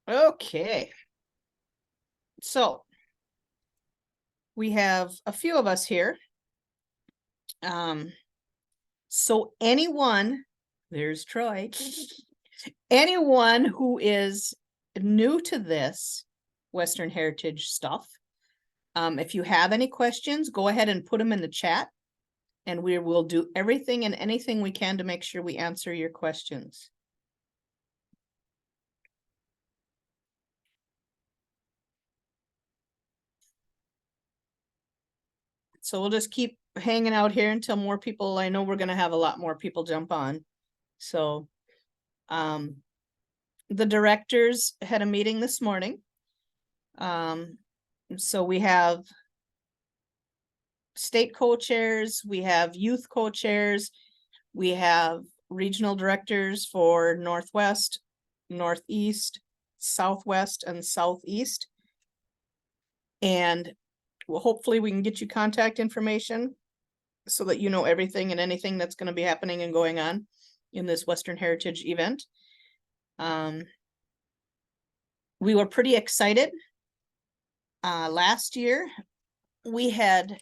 Okay. So we have a few of us here. So there's Troy, anyone who is new to this Western Heritage stuff, if you have any questions, go ahead and put them in the chat and we will do everything and anything we can to make sure we answer your questions. So we'll just keep hanging out here until more people, I know we're going to have a lot more people jump on. So, the directors had a meeting this morning. So we have state co-chairs, we have youth co-chairs, we have regional directors for Northwest, Northeast, Southwest, and Southeast. And well, hopefully we can get you contact information so that you know everything and anything that's going to be happening and going on in this Western Heritage event. We were pretty excited. Last year, we had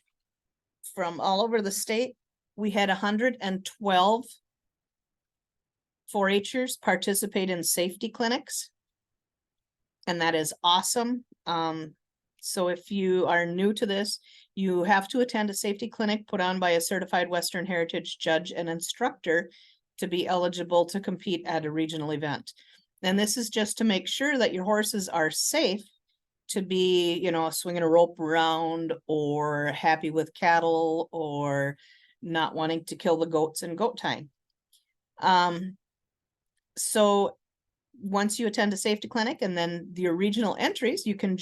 from all over the state, we had 112 4-Hers participate in safety clinics. And that is awesome. So if you are new to this, you have to attend a safety clinic put on by a certified Western Heritage judge and instructor to be eligible to compete at a regional event. And this is just to make sure that your horses are safe to be, you know, swinging a rope around or happy with cattle or not wanting to kill the goats in goat tying. So once you attend a safety clinic and then your regional entries, you can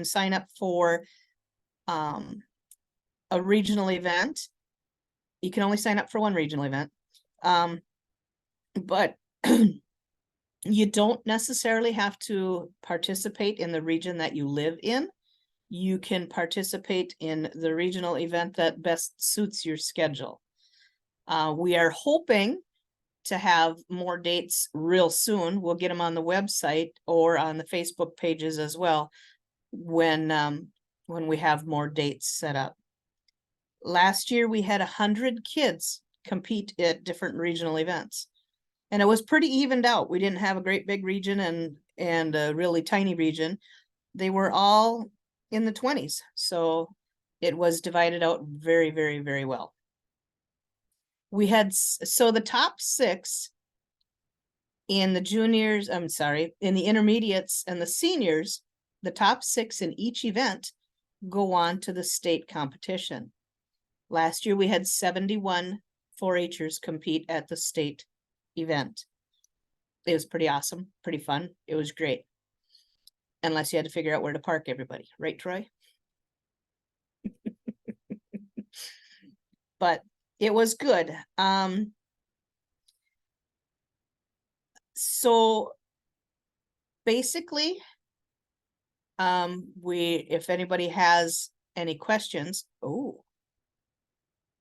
sign up for a regional event. You can only sign up for one regional event. But you don't necessarily have to participate in the region that you live in. You can participate in the regional event that best suits your schedule. We are hoping to have more dates real soon. We'll get them on the website or on the Facebook pages as well when we have more dates set up. Last year, we had 100 kids compete at different regional events. And it was pretty evened out. We didn't have a great big region and a really tiny region. They were all in the 20s. So it was divided out very, very, very well. We had, so the top 6 in the juniors, in the intermediates and the seniors, the top 6 in each event go on to the state competition. Last year, we had 71 4-Hers compete at the state event. It was pretty awesome, pretty fun. It was great. Unless you had to figure out where to park everybody, right, Troy? But it was good. So basically, if anybody has any questions,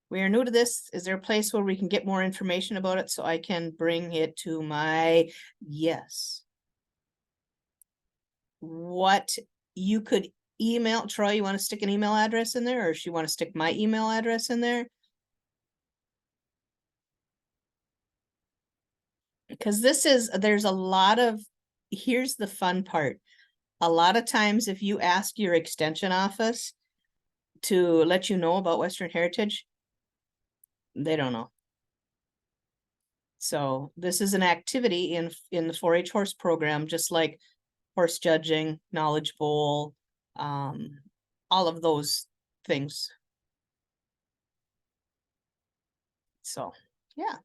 we are new to this. Is there a place where we can get more information about it so I can bring it to my yes? What you could email Troy, you want to stick an email address in there, or if you want to stick my email address in there? Because there's a lot of, here's the fun part. A lot of times if you ask your extension office to let you know about Western Heritage, they don't know. So this is an activity in the 4-H horse program, just like horse judging, knowledge bowl, all of those things. So, yeah.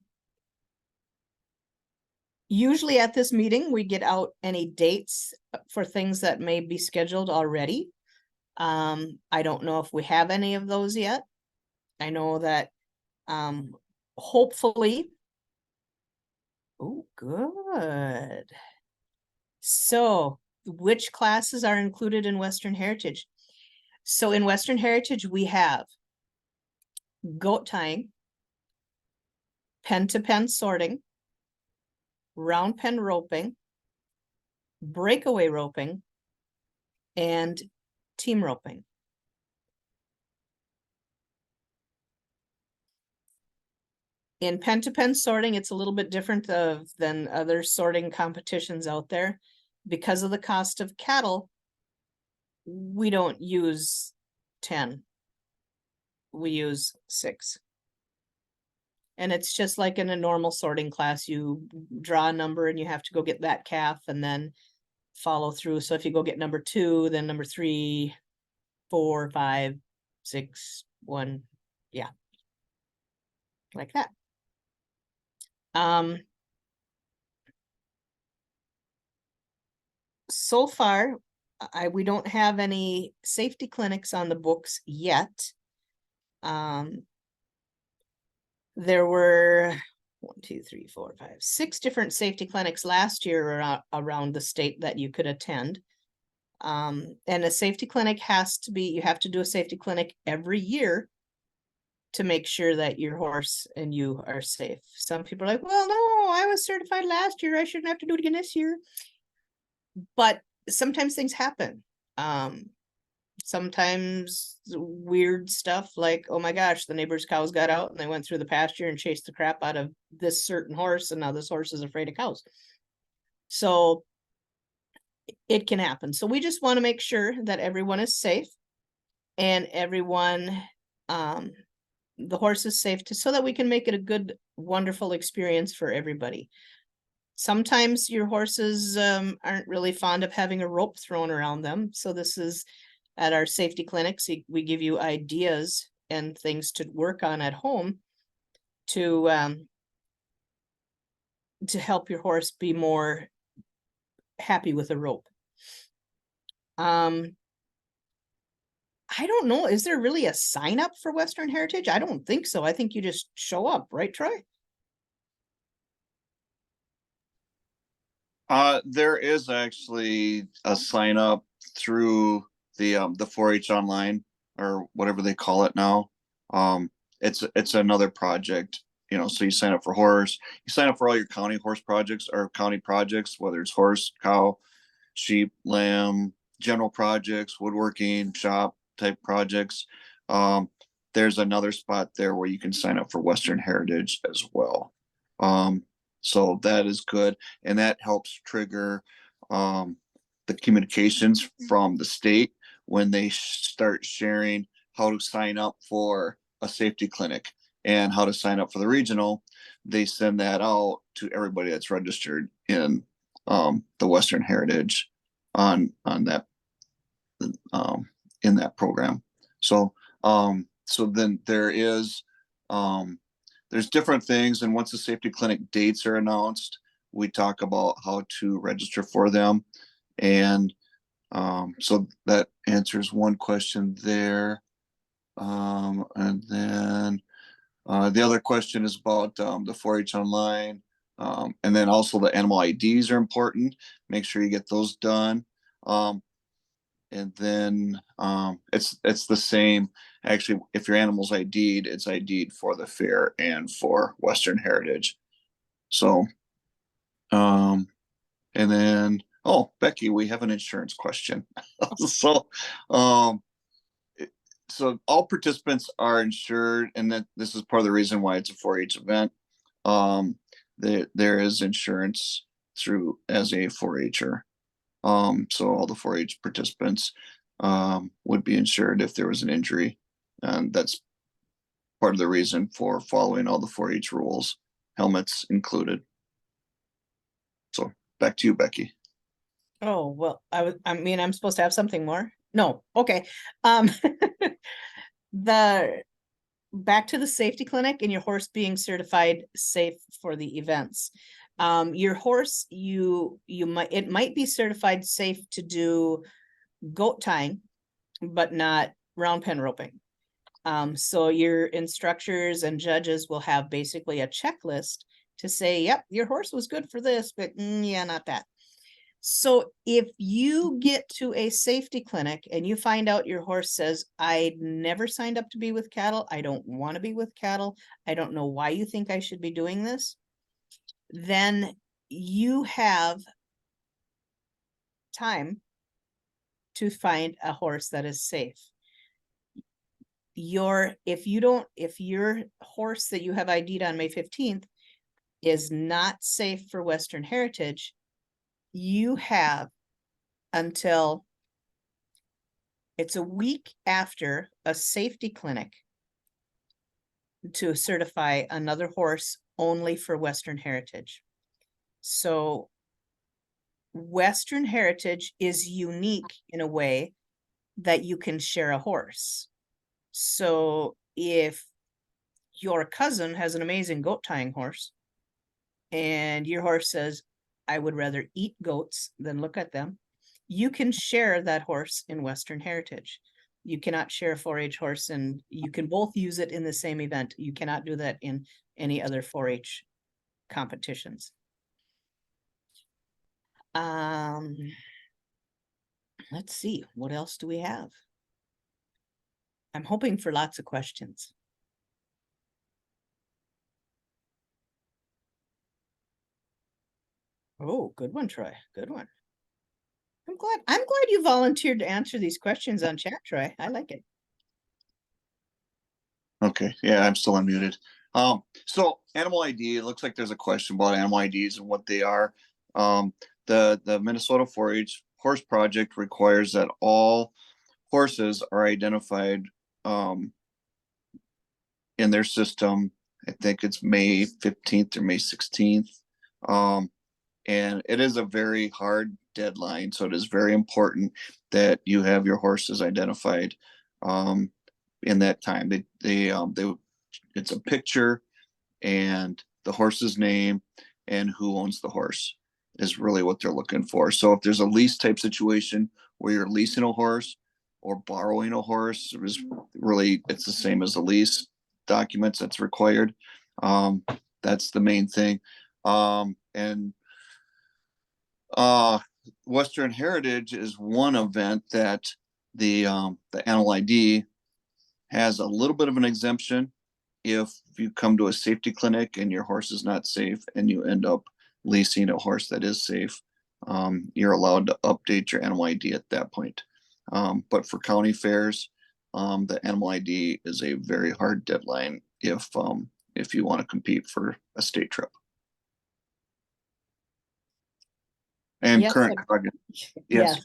Usually at this meeting, we get out any dates for things that may be scheduled already. I don't know if we have any of those yet. I know that hopefully. Oh, good. So which classes are included in Western Heritage? So in Western Heritage, we have goat tying, pen to pen sorting, round pen roping, breakaway roping, and team roping. In pen-to-pen sorting, it's a little bit different than other sorting competitions out there. Because of the cost of cattle, we don't use 10. We use 6. And it's just like in a normal sorting class, you draw a number and you have to go get that calf and then follow through. So if you go get number 2, then number 3, 4, 5, 6, 1, yeah. Like that. So far, we don't have any safety clinics on the books yet. There were 1, 2, 3, 4, 5, 6 different safety clinics last year around the state that you could attend. And a safety clinic you have to do a safety clinic every year to make sure that your horse and you are safe. Some people are like, well, no, I was certified last year, I shouldn't have to do it again this year. But sometimes things happen. Sometimes weird stuff like, oh my gosh, the neighbor's cows got out and they went through the pasture and chased the crap out of this certain horse, and now this horse is afraid of cows. So it can happen. So we just want to make sure that everyone is safe and everyone, the horse is safe so that we can make it a good, wonderful experience for everybody. Sometimes your horses aren't really fond of having a rope thrown around them. So this is at our safety clinics. We give you ideas and things to work on at home to help your horse be more happy with a rope. I don't know. Is there really a sign up for Western Heritage? I don't think so. I think you just show up, right, Troy? There is actually a sign up through the 4-H online or whatever they call it now. It's another project, so you sign up for horse, you sign up for all your county horse projects or county projects, whether it's horse, cow, sheep, lamb, general projects, woodworking, shop type projects. There's another spot there where you can sign up for Western Heritage as well. So that is good. And that helps trigger the communications from the state when they start sharing how to sign up for a safety clinic and how to sign up for the regional. They send that out to everybody that's registered in the Western Heritage on that in that program. So then there's different things, and once the safety clinic dates are announced, we talk about how to register for them. And so that answers one question there. And then the other question is about the 4-H online. And then also the animal IDs are important. Make sure you get those done. And then it's the same. Actually, if your animal's ID'd, it's ID'd for the fair and for Western Heritage. So, and then, oh, Becky, we have an insurance question. So all participants are insured, and that this is part of the reason why it's a 4-H event. There is insurance through as a 4-H'er. So all the 4-H participants would be insured if there was an injury, and that's part of the reason for following all the 4-H rules, helmets included. So back to you, Becky. Oh, well, I mean, I'm supposed to have something more. No, okay. The back to the safety clinic and your horse being certified safe for the events. Your horse, it might be certified safe to do goat tying, but not round pen roping. So your instructors and judges will have basically a checklist to say, yep, your horse was good for this, but yeah, not that. So if you get to a safety clinic and you find out your horse says, I never signed up to be with cattle, I don't want to be with cattle, I don't know why you think I should be doing this, then you have time to find a horse that is safe. If your horse that you have ID'd on May 15th is not safe for Western Heritage, you have until it's a week after a safety clinic to certify another horse only for Western Heritage. So Western Heritage is unique in a way that you can share a horse. So if your cousin has an amazing goat tying horse and your horse says, I would rather eat goats than look at them, you can share that horse in Western Heritage. You cannot share a 4-H horse, and you can both use it in the same event. You cannot do that in any other 4-H competitions. Let's see, what else do we have? I'm hoping for lots of questions. Oh, good one, Troy. Good one. I'm glad you volunteered to answer these questions on chat, Troy. I like it. Okay, yeah, I'm still unmuted. So animal ID, it looks like there's a question about animal IDs and what they are. The Minnesota 4-H Horse Project requires that all horses are identified in their system. I think it's May 15th or May 16th. And it is a very hard deadline, so it is very important that you have your horses identified in that time. It's a picture and the horse's name and who owns the horse is really what they're looking for. So if there's a lease type situation where you're leasing a horse or borrowing a horse, it's the same as a lease documents that's required. That's the main thing. And Western Heritage is one event that the animal ID has a little bit of an exemption if you come to a safety clinic and your horse is not safe and you end up leasing a horse that is safe. You're allowed to update your animal ID at that point. But for county fairs, the animal ID is a very hard deadline if you want to compete for a state trip. And Yes, current yes.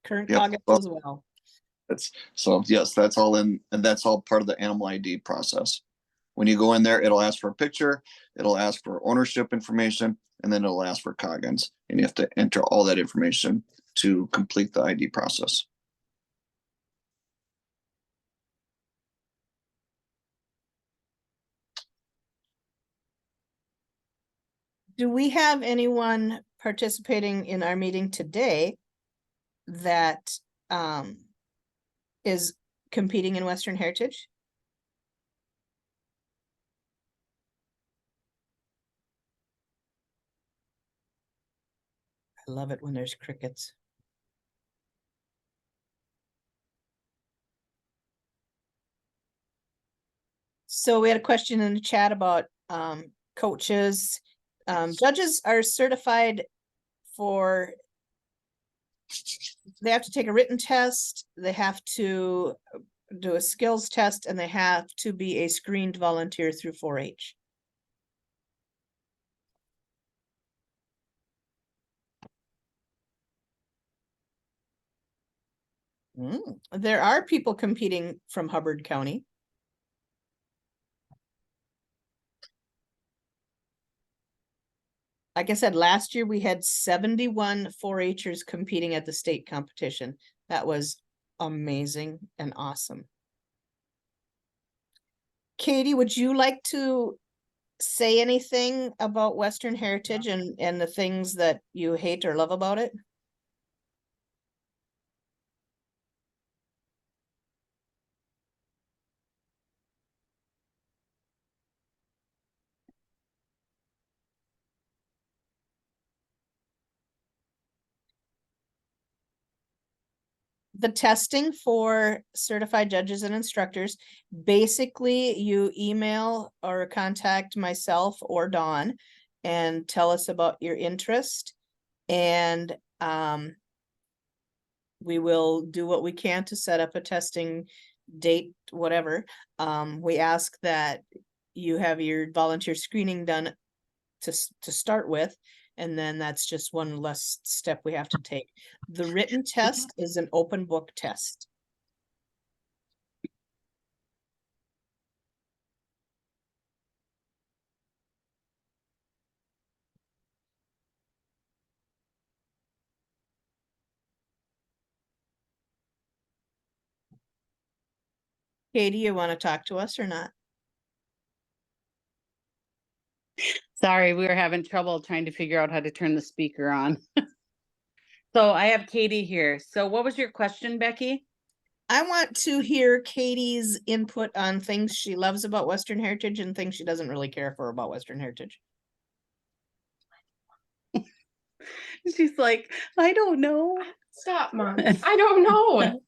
Current Yep. Coggins as well. Yes, that's all in, and that's all part of the animal ID process. When you go in there, it'll ask for a picture, it'll ask for ownership information, and then it'll ask for Coggins, and you have to enter all that information to complete the ID process. Do we have anyone participating in our meeting today that is competing in Western Heritage? I love it when there's crickets. So we had a question in the chat about coaches. Judges are certified for, they have to take a written test, they have to do a skills test, and they have to be a screened volunteer through 4-H. There are people competing from Hubbard County. Like I said, last year we had 71 4-Hers competing at the state competition. That was amazing and awesome. Katie, would you like to say anything about Western Heritage and the things that you hate or love about it? The testing for certified judges and instructors, basically you email or contact myself or Dawn and tell us about your interest. And We will do what we can to set up a testing date, whatever. We ask that you have your volunteer screening done to start with, and then that's just one less step we have to take. The written test is an open book test. Katie, you want to talk to us or not? Sorry, we were having trouble trying to figure out how to turn the speaker on. So I have Katie here. So what was your question, Becky? I want to hear Katie's input on things she loves about Western Heritage and things she doesn't really care for about Western Heritage. She's like, I don't know. Stop, Mom. I don't know.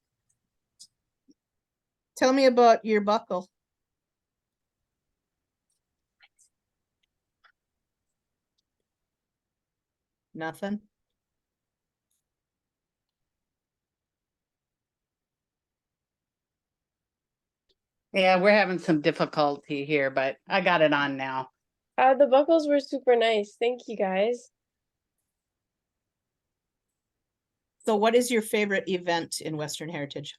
Tell me about your buckle. Nothing? Yeah, we're having some difficulty here, but I got it on now. The buckles were super nice. Thank you guys. So what is your favorite event in Western Heritage?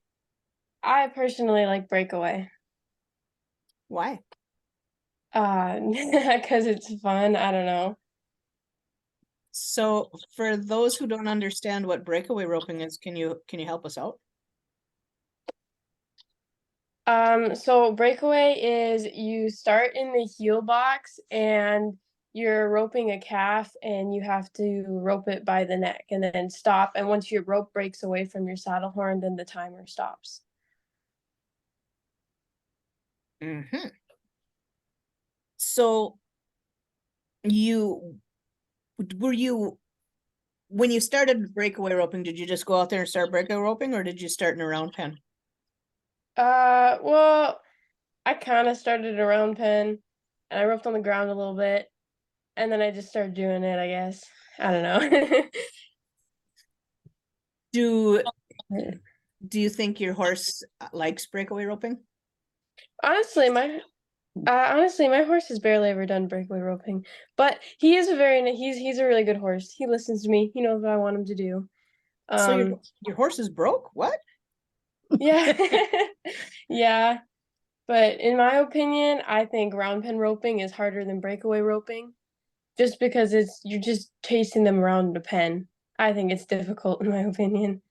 I personally like Breakaway. Why? Because it's fun. I don't know. So for those who don't understand what breakaway roping is, can you help us out? So Breakaway is you start in the heel box and you're roping a calf and you have to rope it by the neck and then stop. And once your rope breaks away from your saddle horn, then the timer stops. Mm-hmm. So were you when you started breakaway roping, did you just go out there and start breakaway roping, or did you start in a round pen? Well, I kind of started a round pen and I roped on the ground a little bit and then I just started doing it, I guess. I don't know. Do you think your horse likes breakaway roping? Honestly, my horse has barely ever done breakaway roping, but he is he's a really good horse. He listens to me. He knows what I want him to do. So your horse is broke? What? Yeah. Yeah. But in my opinion, I think round pen roping is harder than breakaway roping. Just because you're just chasing them around the pen. I think it's difficult in my opinion.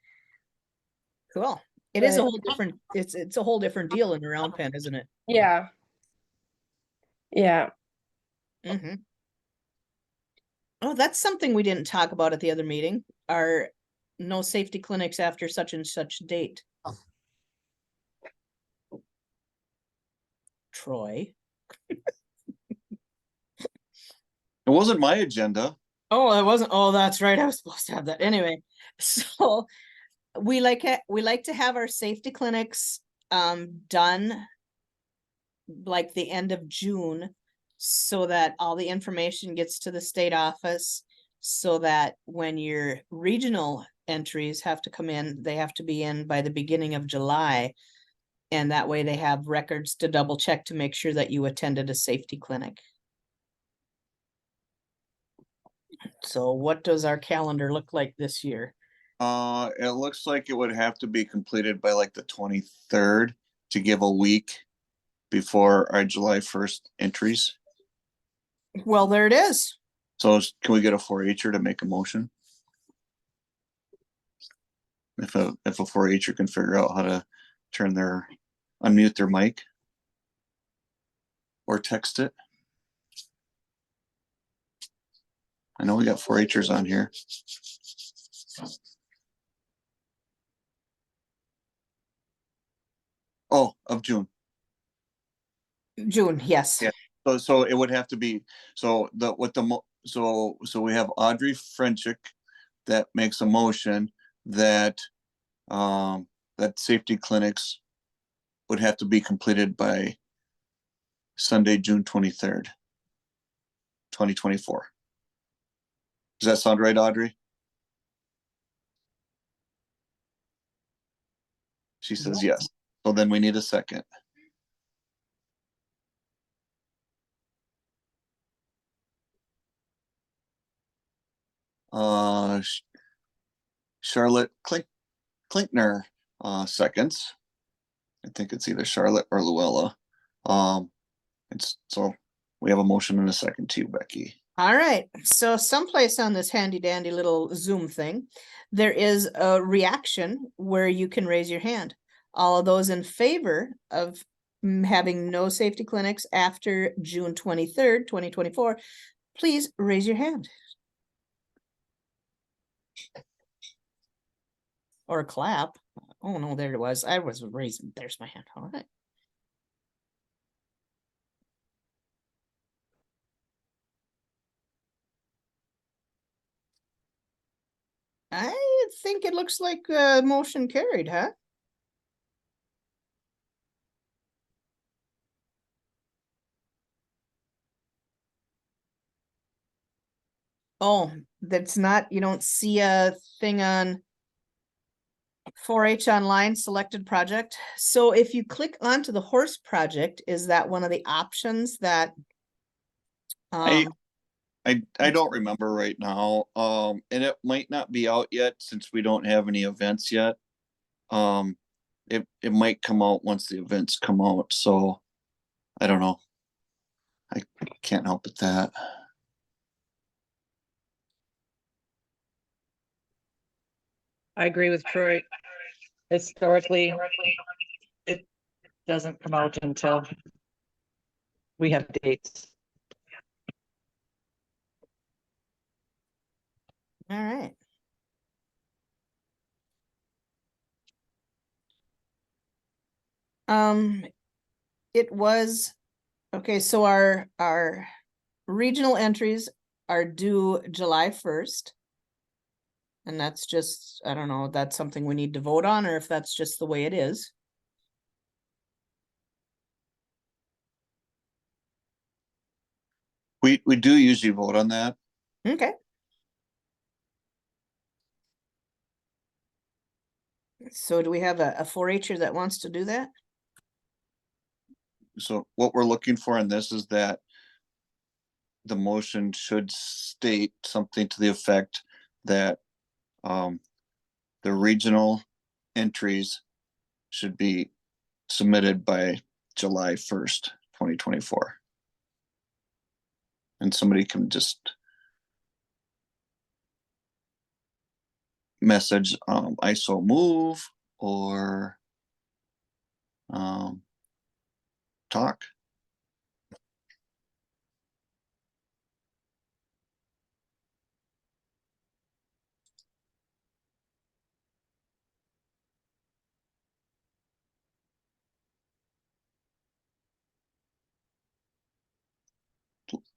Cool. It is a But- whole different, it's a whole different deal in a round pen, isn't it? Yeah. Yeah. Mm-hmm. Oh, that's something we didn't talk about at the other meeting. Are no safety clinics after such and such date. Troy. It wasn't my agenda. Oh, it wasn't. Oh, that's right. I was supposed to have that anyway. So we like to have our safety clinics done like the end of June, so that all the information gets to the state office, so that when your regional entries have to come in, they have to be in by the beginning of July. And that way they have records to double check to make sure that you attended a safety clinic. So what does our calendar look like this year? It looks like it would have to be completed by like the 23rd to give a week before our July 1st entries. Well, there it is. So can we get a 4-H'er to make a motion? If a 4-H'er can figure out how to unmute their mic or text it. I know we got 4-H'ers on here. Oh, of June. June, yes. Yeah. So it would have to be, so we have Audrey Frenchick that makes a motion that that safety clinics would have to be completed by Sunday, June 23rd, 2024. Does that sound right, Audrey? She says yes. So then we need a second. Charlotte Klinkner, seconds. I think it's either Charlotte or Luella. So we have a motion and a second too, Becky. All right, so someplace on this handy dandy little Zoom thing, there is a reaction where you can raise your hand. All of those in favor of having no safety clinics after June 23rd, 2024, please raise your hand. Or clap. Oh no, there it was. I was raising, there's my hand. All right. I think it looks like motion carried, huh? Oh, that's not, you don't see a thing on 4-H online selected project. So if you click onto the horse project, is that one of the options that? I don't remember right now. And it might not be out yet since we don't have any events yet. It might come out once the events come out. So I don't know. I can't help with that. I agree with Troy. Historically, it doesn't come out until we have dates. All right. It was, okay, so our regional entries are due July 1st. And that's just, I don't know, that's something we need to vote on, or if that's just the way it is. We do usually vote on that. Okay. So do we have a 4-H'er that wants to do that? So what we're looking for in this is that the motion should state something to the effect that the regional entries should be submitted by July 1st, 2024. And somebody can just message I so move or talk.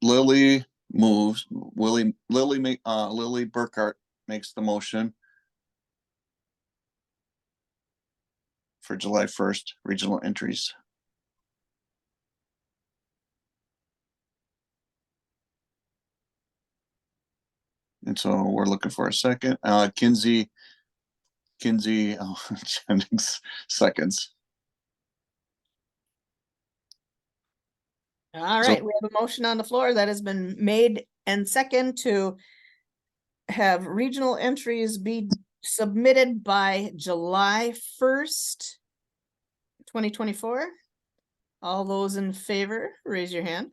Lily moves. Lily Burkhart makes the motion for July 1st regional entries. And so we're looking for a second. Kinsey, Jennings seconds. All So- right, we have a motion on the floor that has been made and second to have regional entries be submitted by July 1st, 2024. All those in favor, raise your hand.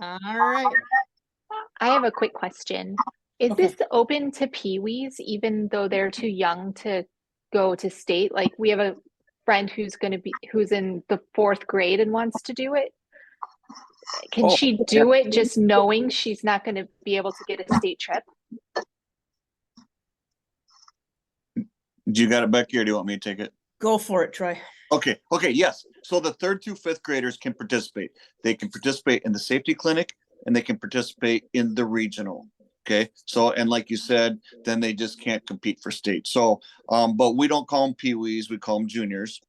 All right. I have a quick question. Is Okay. this open to peewees, even though they're too young to go to state? Like we have a friend who's in the 4th grade and wants to do it. Can Oh, she do it just knowing she's not going to be able to get a state trip? Do you got it, Becky, or do you want me to take it? Go for it, Troy. Okay, yes. So the 3rd through 5th graders can participate. They can participate in the safety clinic and they can participate in the regional. Okay, so, and like you said, then they just can't compete for state. So, but we don't call them peewees, we call them juniors.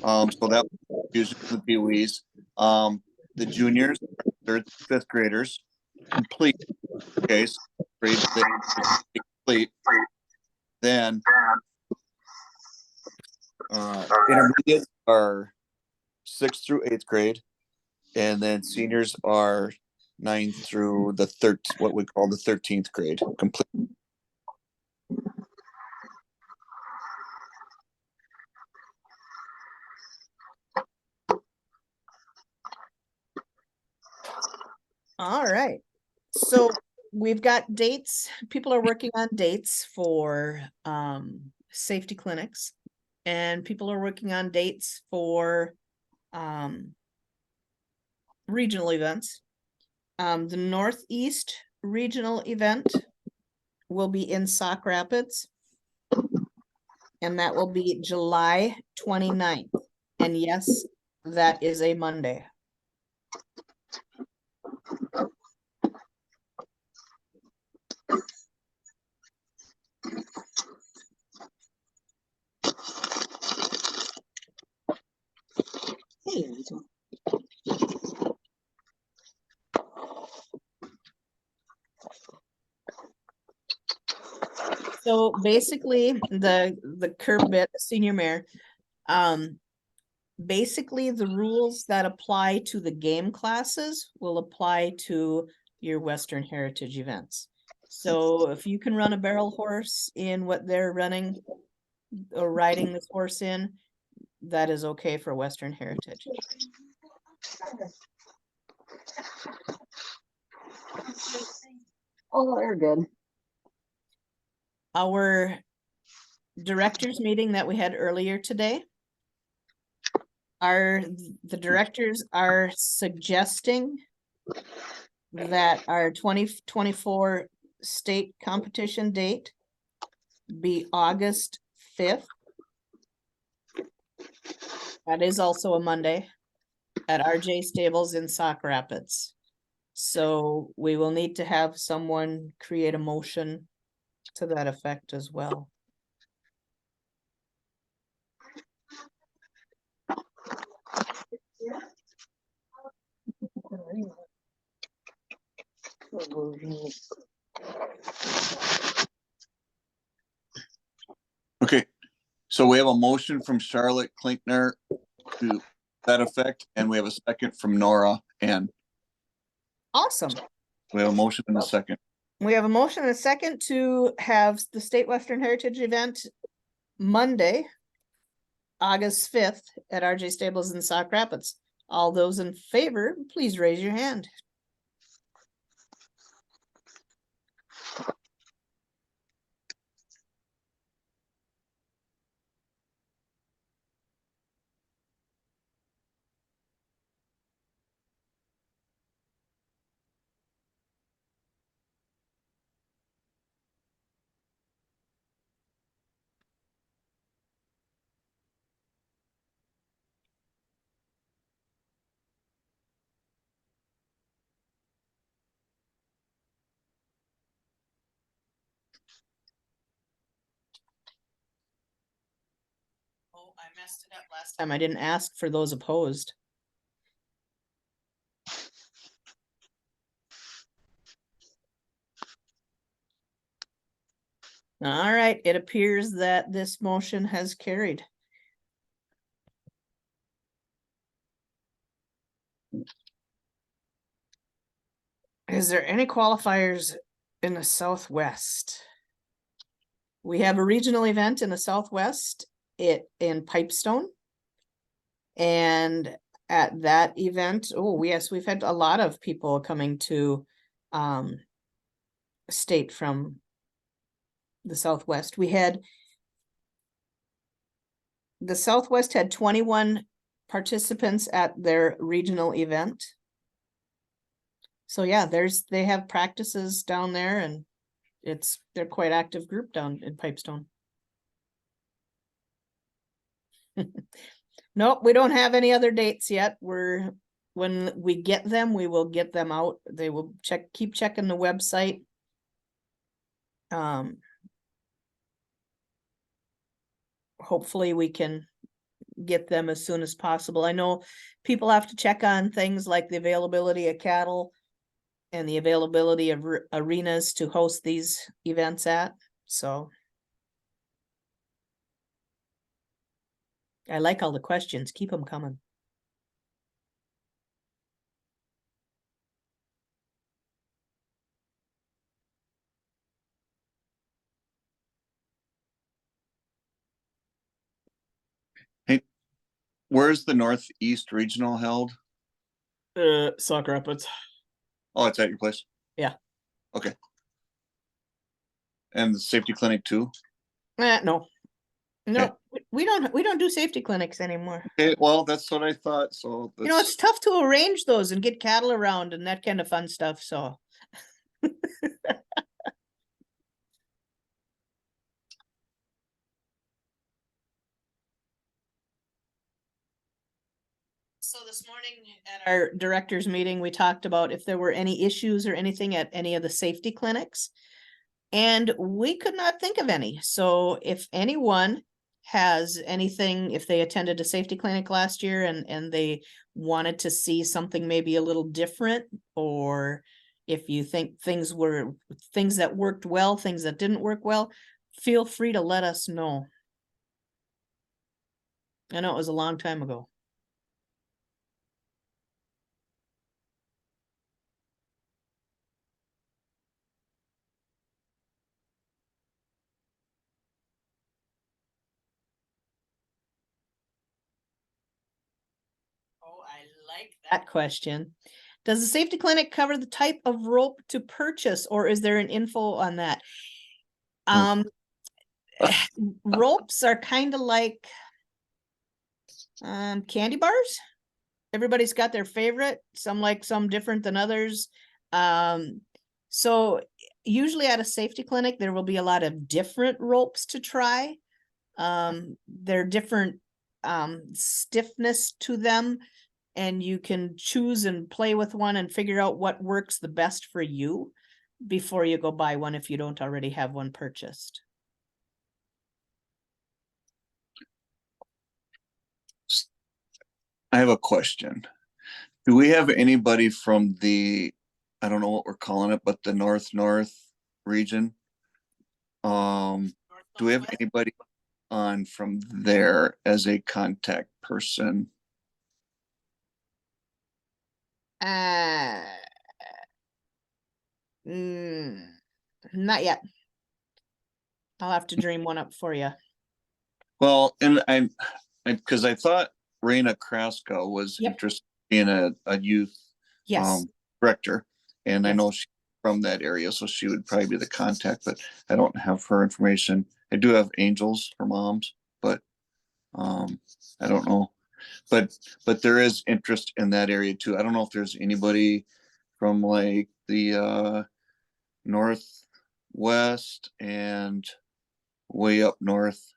So that usually the peewees. The juniors, 3rd, 5th graders complete. Okay, so grade complete. Then intermediate are 6th through 8th grade, and then seniors are 9th through the what we call the 13th grade complete. All right. So we've got dates. People are working on dates for safety clinics, and people are working on dates for regional events. The Northeast regional event will be in Sauk Rapids, and that will be July 29th. And yes, that is a Monday. So basically, the curb bit, senior mayor, basically the rules that apply to the game classes will apply to your Western Heritage events. So if you can run a barrel horse in what they're running or riding this horse in, that is okay for Western Heritage. Oh, they're good. Our directors meeting that we had earlier today, the directors are suggesting that our 2024 state competition date be August 5th. That is also a Monday at RJ Stables in Sauk Rapids. So we will need to have someone create a motion to that effect as well. Okay, so we have a motion from Charlotte Klinkner to that effect, and we have a second from Nora, and Awesome. we have a motion in a second. We have a motion and a second to have the State Western Heritage event Monday, August 5th at RJ Stables in Sauk Rapids. All those in favor, please raise your hand. Oh, I messed it up last time. I didn't ask for those opposed. All right, it appears that this motion has carried. Is there any qualifiers in the Southwest? We have a regional event in the Southwest, in Pipestone. And at that event, oh yes, we've had a lot of people coming to state from the Southwest. The Southwest had 21 participants at their regional event. So yeah, they have practices down there, and they're quite active group down in Pipestone. Nope, we don't have any other dates yet. When we get them, we will get them out. They will keep checking the website. Hopefully we can get them as soon as possible. I know people have to check on things like the availability of cattle and the availability of arenas to host these events at, so. I like all the questions. Keep them coming. Hey, where's the Northeast Regional held? Sauk Rapids. Oh, it's at your place? Yeah. Okay. And the safety clinic too? No. No, we don't do safety clinics anymore. Okay, well, that's what I thought, so. You know, it's tough to arrange those and get cattle around and that kind of fun stuff, so. So this morning at our directors meeting, we talked about if there were any issues or anything at any of the safety clinics. And we could not think of any. So if anyone has anything, if they attended a safety clinic last year and they wanted to see something maybe a little different, or if you think things that worked well, things that didn't work well, feel free to let us know. I know it was a long time ago. Oh, I like that question. Does the safety clinic cover the type of rope to purchase, or is there an info on that? Ropes are kind of like candy bars. Everybody's got their favorite, some like some different than others. So usually at a safety clinic, there will be a lot of different ropes to try. There are different stiffness to them, and you can choose and play with one and figure out what works the best for you before you go buy one if you don't already have one purchased. I have a question. Do we have anybody from the, I don't know what we're calling it, but the North region? Do we have anybody on from there as a contact person? Not yet. I'll have to dream one up for you. Well, and because I thought Raina Kraska was Yep. interested in a youth Yes, director, and I Yes. know she's from that area, so she would probably be the contact, but I don't have her information. I do have Angels, her mom's, but I don't know. But there is interest in that area too. I don't know if there's anybody from like the northwest and way up north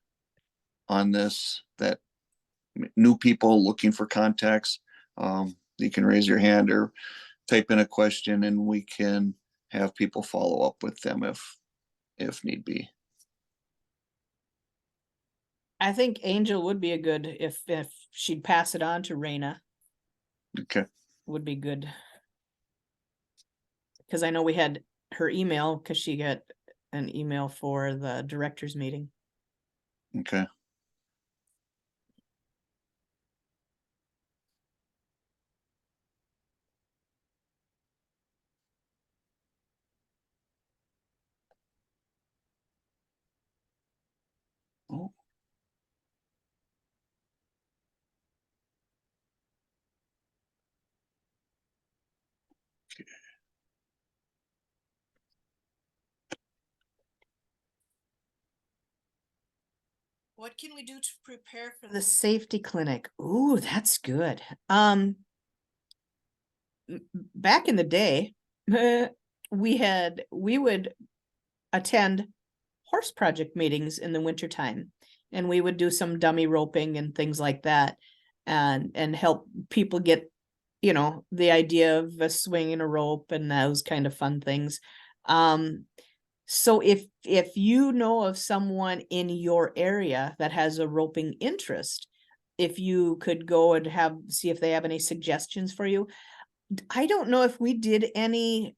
on this, that new people looking for contacts. You can raise your hand or type in a question and we can have people follow up with them if need be. I think Angel would be a good, if she'd pass it on to Raina, Okay. would be good. Because I know we had her email, because she got an email for the directors meeting. Okay. Oh. Okay. What can we do to prepare for the safety clinic? Ooh, that's good. Back in the day, we would attend horse project meetings in the wintertime. and we would do some dummy roping and things like that. And help people get, you know, the idea of a swing and a rope and those kind of fun things. So if you know of someone in your area that has a roping interest, if you could go and see if they have any suggestions for you. I don't know if we did any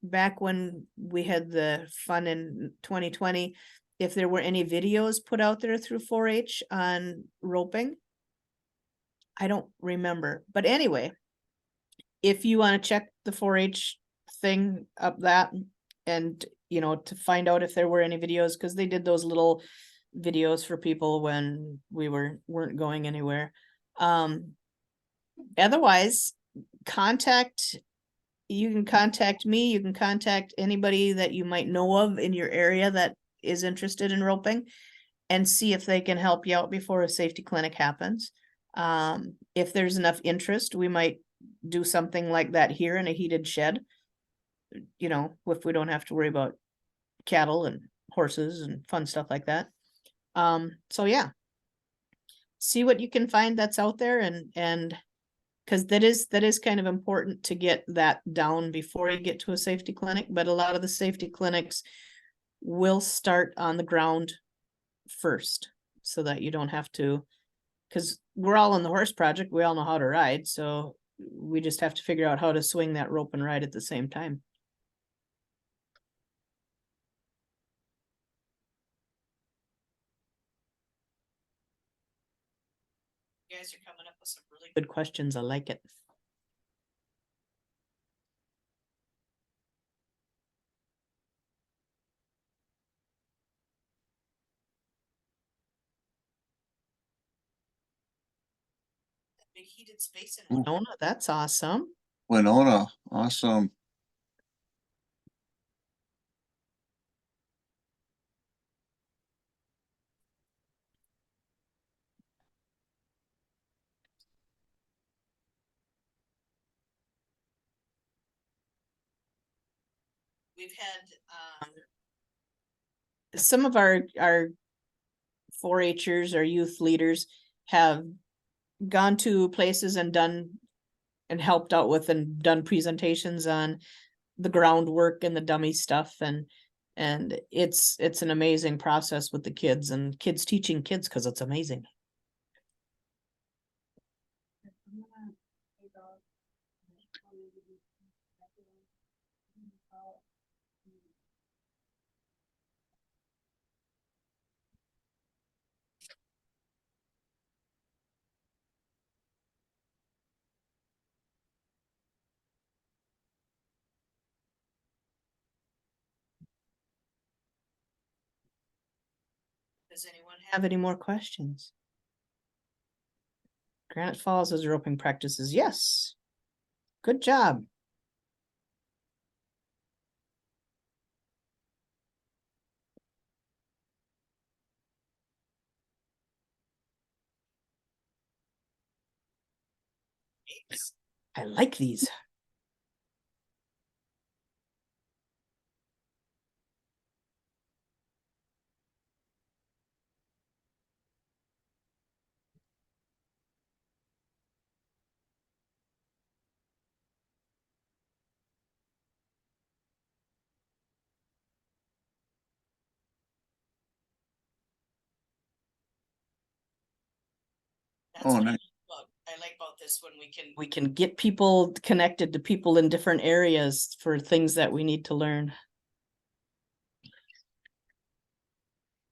back when we had the fun in 2020, if there were any videos put out there through 4-H on roping. I don't remember, but anyway, if you want to check the 4-H thing up that, and you know, to find out if there were any videos, because they did those little videos for people when we weren't going anywhere. Otherwise, you can contact me, you can contact anybody that you might know of in your area that is interested in roping, and see if they can help you out before a safety clinic happens. If there's enough interest, we might do something like that here in a heated shed. You know, if we don't have to worry about cattle and horses and fun stuff like that. So yeah, see what you can find that's out there, and because that is kind of important to get that down before you get to a safety clinic. But a lot of the safety clinics will start on the ground first, so that you don't have to, because we're all in the horse project, we all know how to ride, so we just have to figure out how to swing that rope and ride at the same time. You guys are coming up with some really good questions. I like it. Big heated space in Winona, that's awesome. Winona, awesome. We've had some of our 4-Hers, our youth leaders, have gone to places and done and helped out with and done presentations on the groundwork and the dummy stuff, and it's an amazing process with the kids, and kids teaching kids, because it's amazing. Does anyone have any more questions? Granite Falls has roping practices. Yes. Good job. I like these. That's Oh, what nice. I like about this when we can get people connected to people in different areas for things that we need to learn.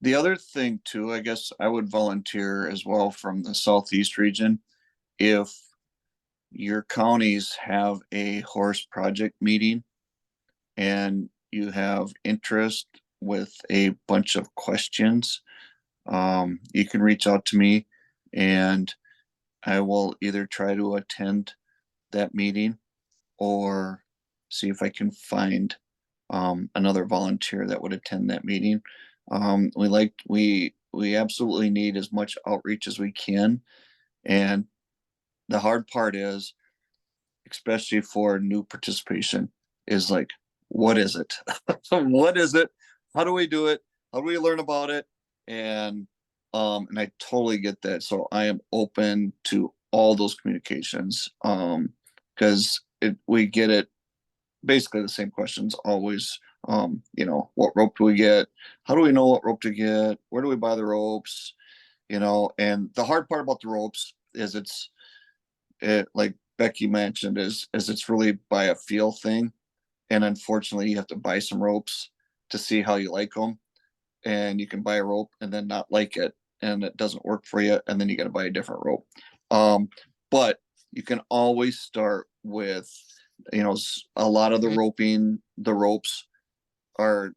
The other thing too, I guess I would volunteer as well from the Southeast region. If your counties have a horse project meeting and you have interest with a bunch of questions, you can reach out to me and I will either try to attend that meeting or see if I can find another volunteer that would attend that meeting. We absolutely need as much outreach as we can. And the hard part is, especially for new participation, is like, what is it? What is it? How do we do it? How do we learn about it? And And I totally get that. So I am open to all those communications. Because we get it basically the same questions always. What rope do we get? How do we know what rope to get? Where do we buy the ropes? And the hard part about the ropes is it like Becky mentioned is it's really by a feel thing. And unfortunately you have to buy some ropes to see how you like them. And you can buy a rope and then not like it and it doesn't work for you. And then you got to buy a different rope. But you can always start with, a lot of the ropes are,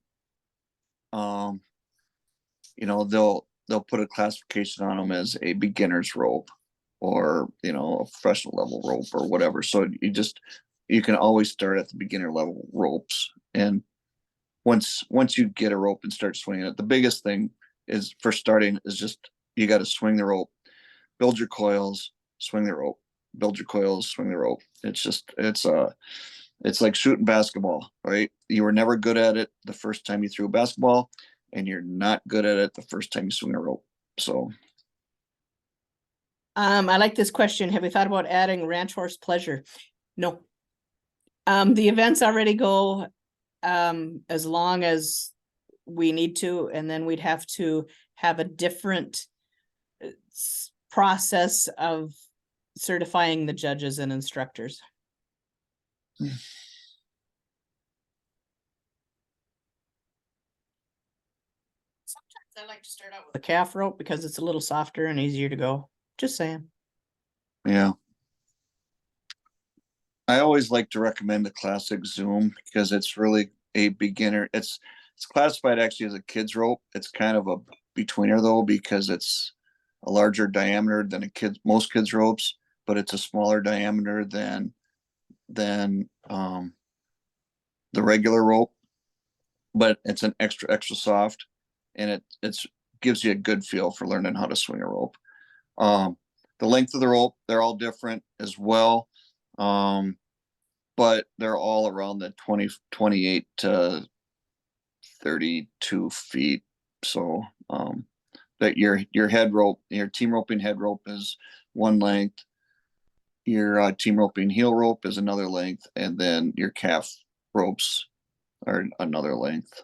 they'll put a classification on them as a beginner's rope or, a professional level rope or whatever. So you can always start at the beginner level ropes. And once you get a rope and start swinging it, the biggest thing is for starting is just, you got to swing the rope, build your coils, swing the rope, build your coils, swing the rope. It's like shooting basketball, right? You were never good at it the first time you threw a basketball, and you're not good at it the first time you swing a rope. So I like this question. Have we thought about adding Ranch Horse Pleasure? No. The events already go as long as we need to, and then we'd have to have a different process of certifying the judges and instructors. Sometimes I like to start out with a calf rope because it's a little softer and easier to go. Just saying. yeah. I always like to recommend the classic Zoom because it's really a beginner. It's classified actually as a kid's rope. It's kind of a betweener though, because it's a larger diameter than most kids ropes, but it's a smaller diameter than the regular rope, but it's an extra soft, and it's gives you a good feel for learning how to swing a rope. The length of the rope, they're all different as well. But they're all around the 28 to 32 feet. So, that your head rope, your team roping head rope is one length. Your team roping heel rope is another length, and then your calf ropes are another length.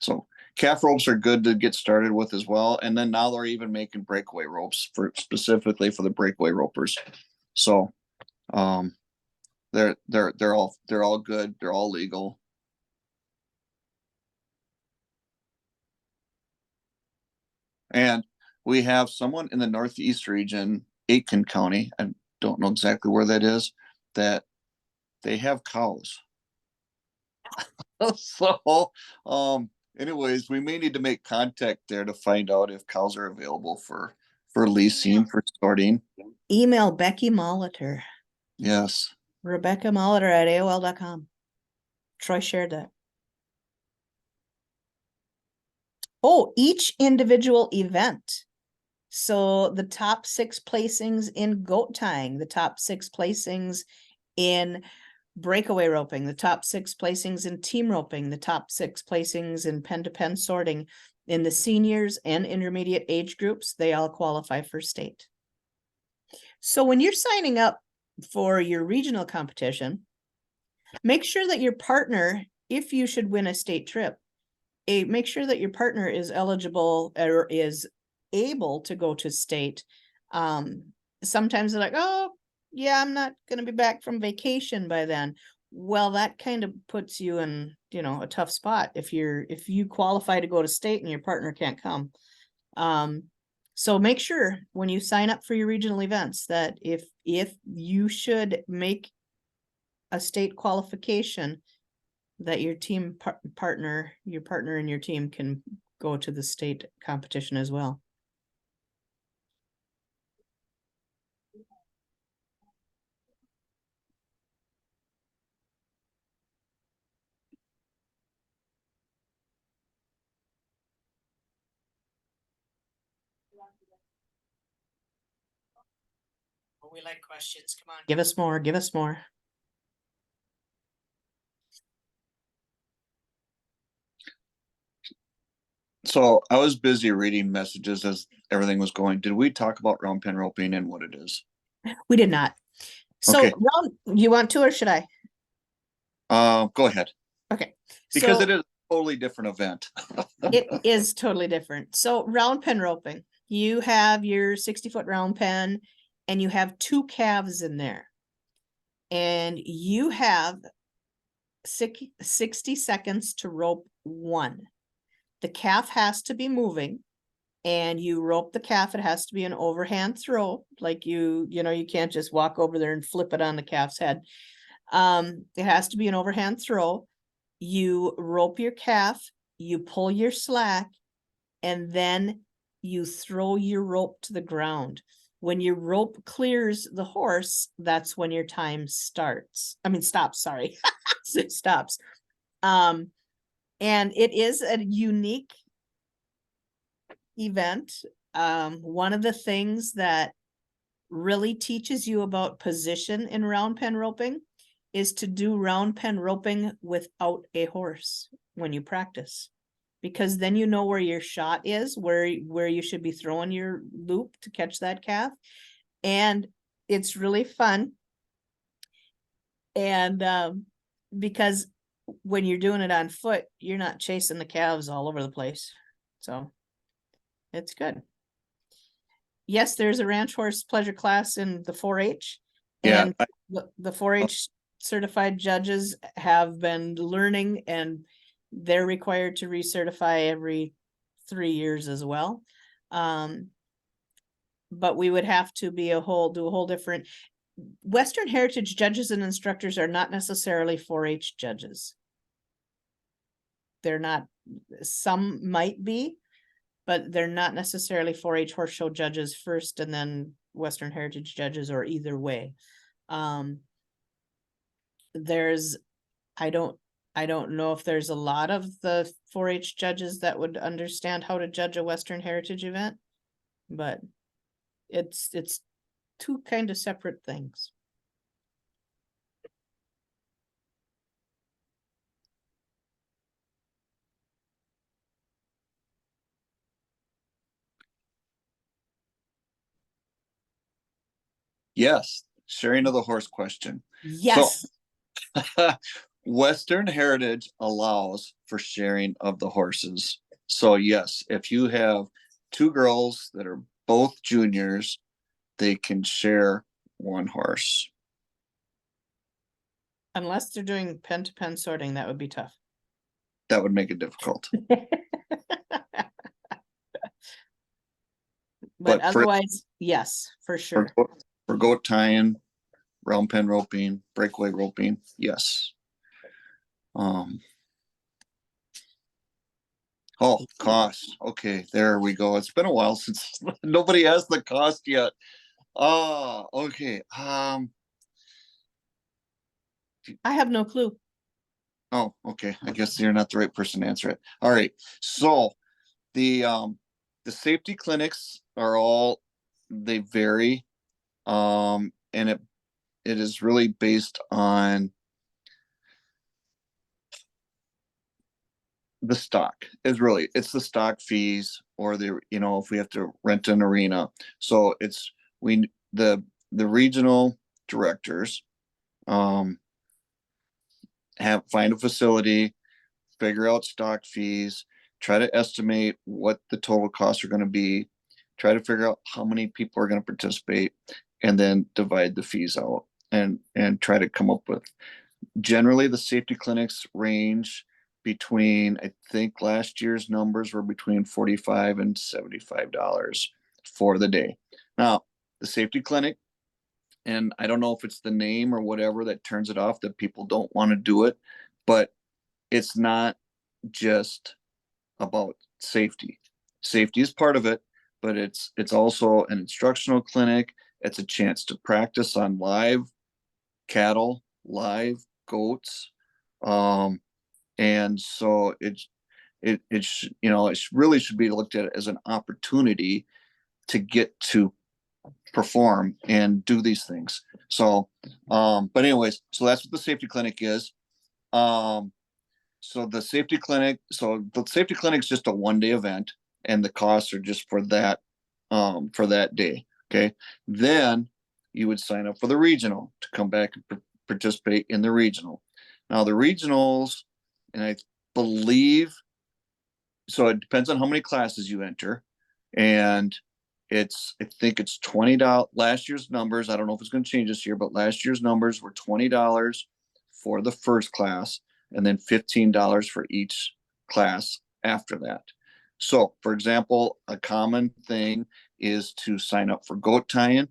So calf ropes are good to get started with as well. And then now they're even making breakaway ropes specifically for the breakaway ropers. So, they're all good. They're all legal. And we have someone in the Northeast region, Aiken County. I don't know exactly where that is, that they have cows. So, anyways, we may need to make contact there to find out if cows are available for leasing, for starting. Email Becky Molitor, Yes. Rebecca Molitor at AOL.com. Troy shared that. Oh, each individual event. So the top 6 placings in goat tying, the top 6 placings in breakaway roping, the top 6 placings in team roping, the top 6 placings in pen to pen sorting in the seniors and intermediate age groups, they all qualify for state. So when you're signing up for your regional competition, make sure that your partner, if you should win a state trip, make sure that your partner is eligible or is able to go to state. Sometimes they're like, oh, yeah, I'm not going to be back from vacation by then. Well, that kind of puts you in, a tough spot if you qualify to go to state and your partner can't come. So make sure when you sign up for your regional events that if you should make a state qualification, that your team partner in your team can go to the state competition as well. We like questions. Come on. Give us more. Give us more. So I was busy reading messages as everything was going. Did we talk about round pen roping and what it is? We did not. So Okay. you want to, or should I? Go ahead, Okay. because So it is a totally different event. it is totally different. So round pen roping, you have your 60-foot round pen and you have two calves in there. And you have 60 seconds to rope one. The calf has to be moving and you rope the calf. It has to be an overhand throw. Like you know, you can't just walk over there and flip it on the calf's head. It has to be an overhand throw. You rope your calf, you pull your slack, and then you throw your rope to the ground. When your rope clears the horse, that's when your time starts. I mean, stops, sorry. It stops. And it is a unique event. One of the things that really teaches you about position in round pen roping is to do round pen roping without a horse when you practice, because then you know where your shot is, where you should be throwing your loop to catch that calf. And it's really fun. And because when you're doing it on foot, you're not chasing the calves all over the place. So it's good. Yes, there's a ranch horse pleasure class in the 4-H. Yeah, And the 4-H certified judges have been learning, and they're required to recertify every 3 years as well. But we would have to do a whole different. Western Heritage judges and instructors are not necessarily 4-H judges. They're not, some might be, but they're not necessarily 4-H horse show judges first and then Western Heritage judges, or either way. There's, I don't know if there's a lot of the 4-H judges that would understand how to judge a Western Heritage event, but it's two kind of separate things. yes, sharing of the horse question. Yes. Western Heritage allows for sharing of the horses. So yes, if you have two girls that are both juniors, they can share one horse. Unless they're doing pen to pen sorting, that would be tough. That would make it difficult. But But for- otherwise, yes, for sure. For goat tying, round pen roping, breakaway roping, yes. Oh, cost. Okay, there we go. It's been a while since nobody asked the cost yet. Oh, okay. I have no clue. Oh, okay. I guess you're not the right person to answer it. All right. So the safety clinics are all, they vary. And it is really based on the stock. It's the stock fees, or the, you know, if we have to rent an arena. So it's, the regional directors find a facility, figure out stock fees, try to estimate what the total costs are going to be, try to figure out how many people are going to participate, and then divide the fees out and try to come up with. Generally, the safety clinics range between, I think last year's numbers were between $45 and $75 for the day. Now, the safety clinic, and I don't know if it's the name or whatever that turns it off, that people don't want to do it, but it's not just about safety. Safety is part of it, but it's also an instructional clinic. It's a chance to practice on live cattle, live goats. And so it really should be looked at as an opportunity to get to perform and do these things. So, but anyways, so that's what the safety clinic is. So the safety clinic, so the safety clinic is just a 1-day event, and the costs are just for that day. Okay. Then you would sign up for the regional to come back and participate in the regional. Now the regionals, and I believe, so it depends on how many classes you enter, and I think it's $20. Last year's numbers, I don't know if it's going to change this year, but last year's numbers were $20 for the first class, and then $15 for each class after that. So, for example, a common thing is to sign up for goat tying,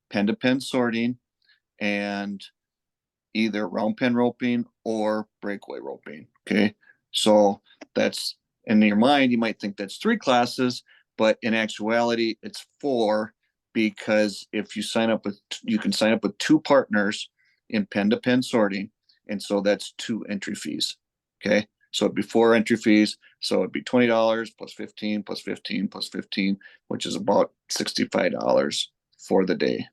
pen to pen sorting, and either round pen roping or breakaway roping. Okay. So that's, in your mind, you might think that's 3 classes, but in actuality, it's 4, because if you sign up with, you can sign up with 2 partners in pen to pen sorting. And so that's 2 entry fees. Okay. So it'd be 4 entry fees. So it'd be $20 plus 15 plus 15 plus 15, which is about $65 for the day.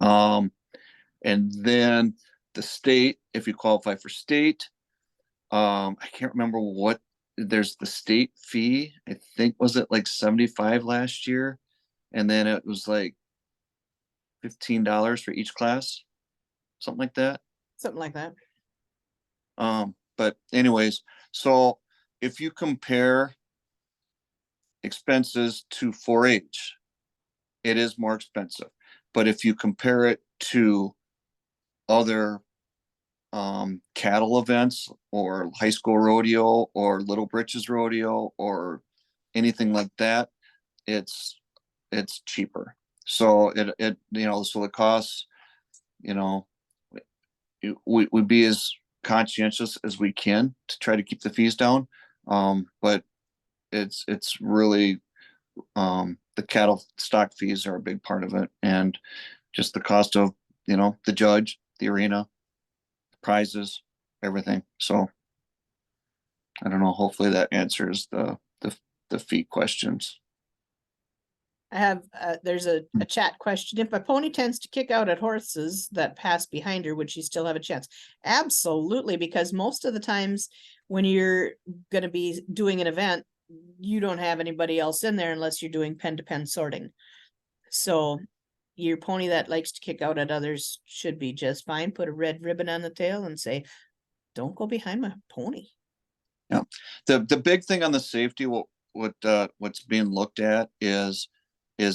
And then the state, if you qualify for state, I can't remember what, there's the state fee. I think, was it like 75 last year? And then it was like $15 for each class, something like that. Something like that. But anyways, so if you compare expenses to 4-H, it is more expensive. But if you compare it to other cattle events or high school rodeo or Little Britches rodeo or anything like that, it's cheaper. So it so the costs, we be as conscientious as we can to try to keep the fees down. But it's really, the cattle stock fees are a big part of it, and just the cost of, the judge, the arena, prizes, everything. So I don't know, hopefully that answers the fee questions. I have, there's a chat question. If my pony tends to kick out at horses that pass behind her, would she still have a chance? Absolutely, because most of the times when you're gonna be doing an event, you don't have anybody else in there unless you're doing pen to pen sorting. So your pony that likes to kick out at others should be just fine. Put a red ribbon on the tail and say, don't go behind my pony. Yeah. The big thing on the safety, what's being looked at is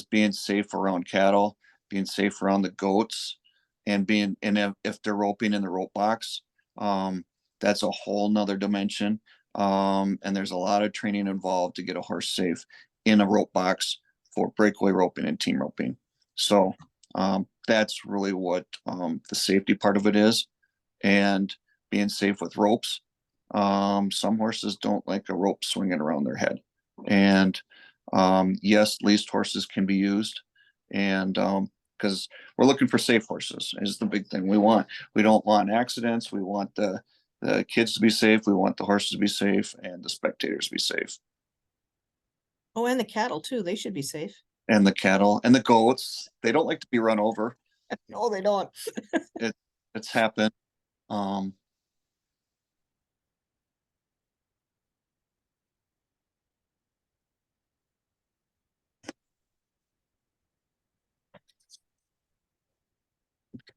being safe around cattle, being safe around the goats, and if they're roping in the rope box, that's a whole nother dimension. And there's a lot of training involved to get a horse safe in a rope box for breakaway roping and team roping. So that's really what the safety part of it is, and being safe with ropes. Some horses don't like a rope swinging around their head, and yes, leased horses can be used, and because we're looking for safe horses is the big thing. We don't want accidents. We want the kids to be safe. We want the horses to be safe, and the spectators to be safe. Oh, and the cattle too. They should be safe. And the cattle and the goats, they don't like to be run over. No, they don't. It's happened.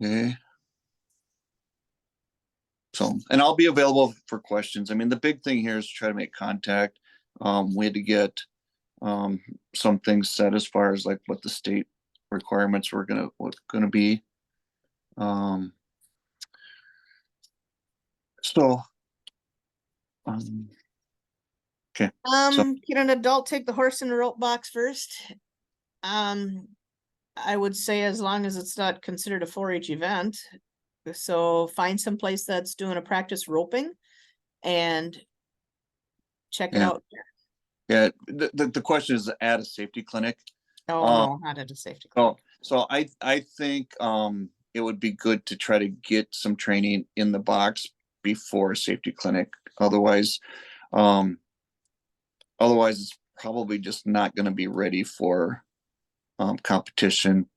Okay. So, and I'll be available for questions. I mean, the big thing here is to try to make contact. We had to get some things set as far as like what the state requirements were gonna be. So, okay. Can an adult take the horse in a rope box first? I would say as long as it's not considered a 4-H event. So find some place that's doing a practice roping and check it Yeah. out. Yeah, the question is at a safety clinic. Oh, no, not at a safety. So I think it would be good to try to get some training in the box before a safety clinic. Otherwise it's probably just not going to be ready for competition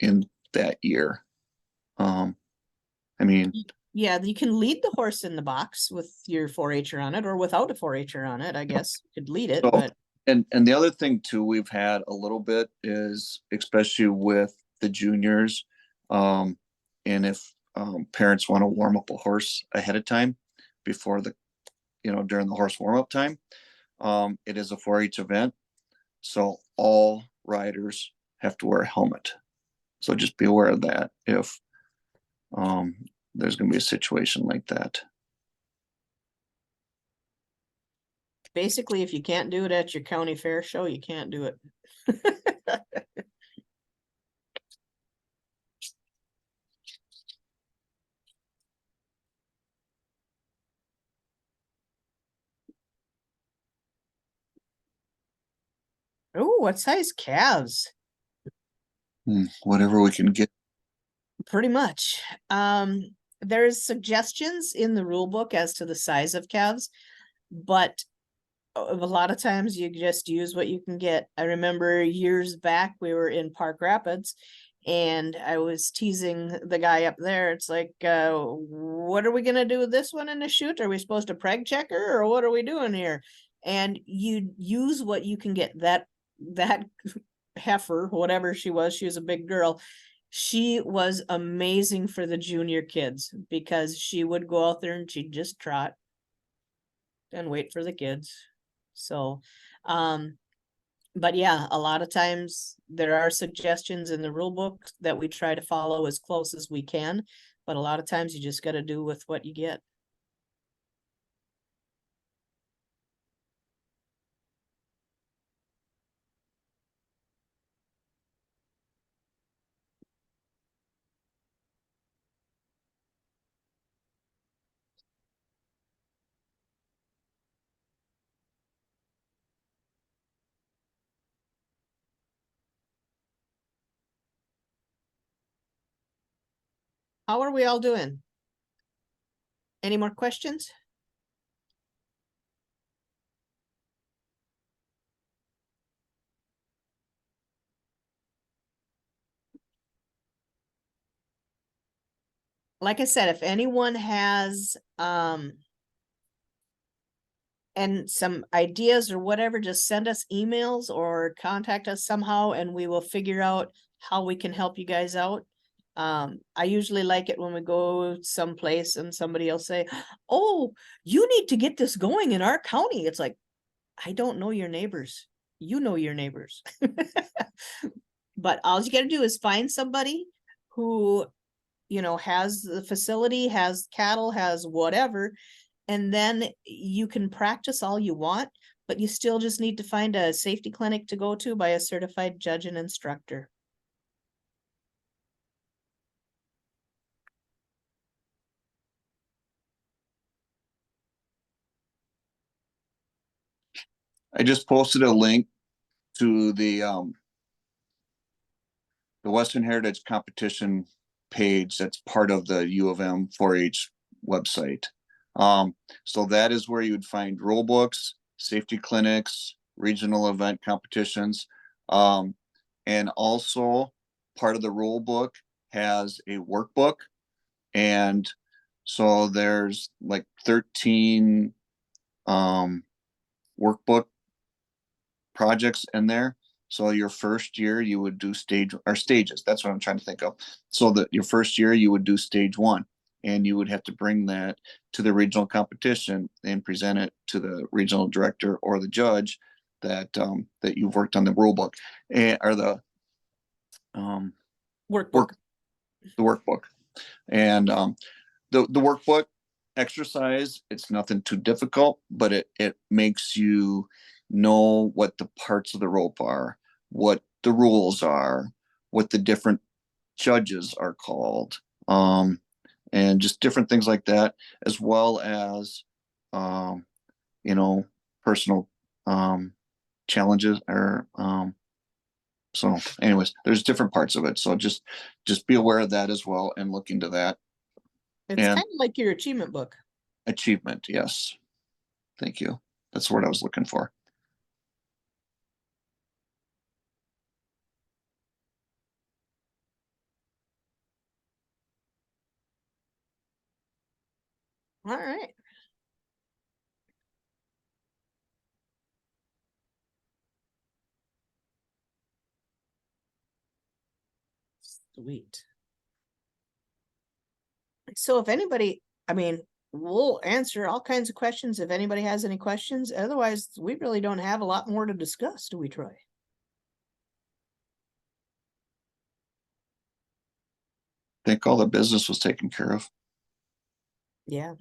in that year. I mean, Yeah, you can lead the horse in the box with your 4-H'er on it or without a 4-H'er on it, I guess. You could lead it, So- but And the other thing too, we've had a little bit is especially with the juniors, and if parents want to warm up a horse ahead of time before during the horse warm up time, it is a 4-H event, so all riders have to wear a helmet. So just be aware of that if there's going to be a situation like that. basically, if you can't do it at your county fair show, you can't do it. Oh, what size calves? Whatever we can get. Pretty much. There's suggestions in the rule book as to the size of calves, but a lot of times you just use what you can get. I remember years back, we were in Park Rapids and I was teasing the guy up there. It's like, what are we gonna do with this one in the chute? Are we supposed to preg check her or what are we doing here? And you use what you can get. That heifer, whatever she was a big girl. She was amazing for the junior kids because she would go out there and she'd just trot and wait for the kids. So, but yeah, a lot of times there are suggestions in the rule book that we try to follow as close as we can, but a lot of times you just got to do with what you get. How are we all doing? Any more questions? Like I said, if anyone has and some ideas or whatever, just send us emails or contact us somehow and we will figure out how we can help you guys out. I usually like it when we go someplace and somebody will say, oh, you need to get this going in our county. It's like, I don't know your neighbors. You know your neighbors. But all you gotta do is find somebody who, has the facility, has cattle, has whatever, and then you can practice all you want, but you still just need to find a safety clinic to go to by a certified judge and instructor. I just posted a link to the Western Heritage Competition page that's part of the U of M 4-H website. So that is where you would find rule books, safety clinics, regional event competitions. And also part of the rule book has a workbook. And so there's like 13 workbook projects in there. So your first year you would do stages. That's what I'm trying to think of. So that your first year you would do stage 1 and you would have to bring that to the regional competition and present it to the regional director or the judge that that you've worked on the rule book or the Workbook. the workbook. And the workbook exercise, it's nothing too difficult, but it makes you know what the parts of the rope are, what the rules are, what the different judges are called, and just different things like that, as well as personal challenges or so anyways, there's different parts of it. So just be aware of that as well and look into that. It's And- kind of like your achievement book. Achievement, yes. Thank you. That's the word I was looking for. All right. Sweet. So if anybody, I mean, we'll answer all kinds of questions if anybody has any questions. Otherwise, we really don't have a lot more to discuss, do we, Troy? I think all the business was taken care of. Yeah.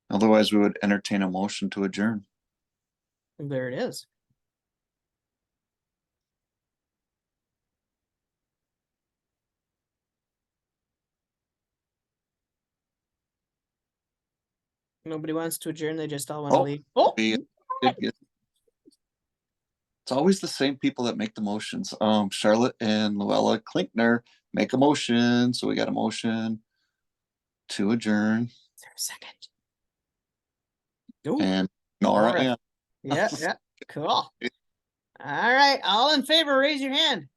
Otherwise, we would entertain a motion to adjourn. There it is. Nobody wants to adjourn, they just all want to Oh, leave. Oh, We did get- It's always the same people that make the motions. Charlotte and Luella Klinkner make a motion, so we got a motion to adjourn, is there a second? Ooh, and Nora Nora. and yeah, yeah, cool. All right, all in favor, raise your hand.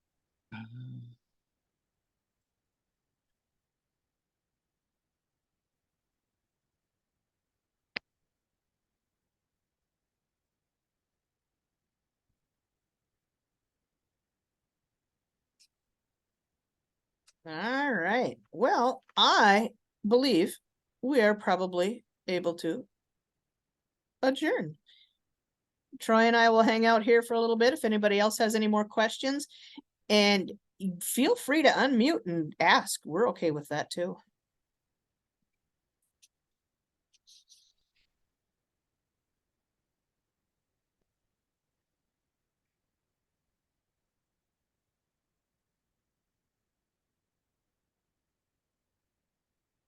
All right, well, I believe we are probably able to adjourn. Troy and I will hang out here for a little bit if anybody else has any more questions. And feel free to unmute and ask. We're okay with that too.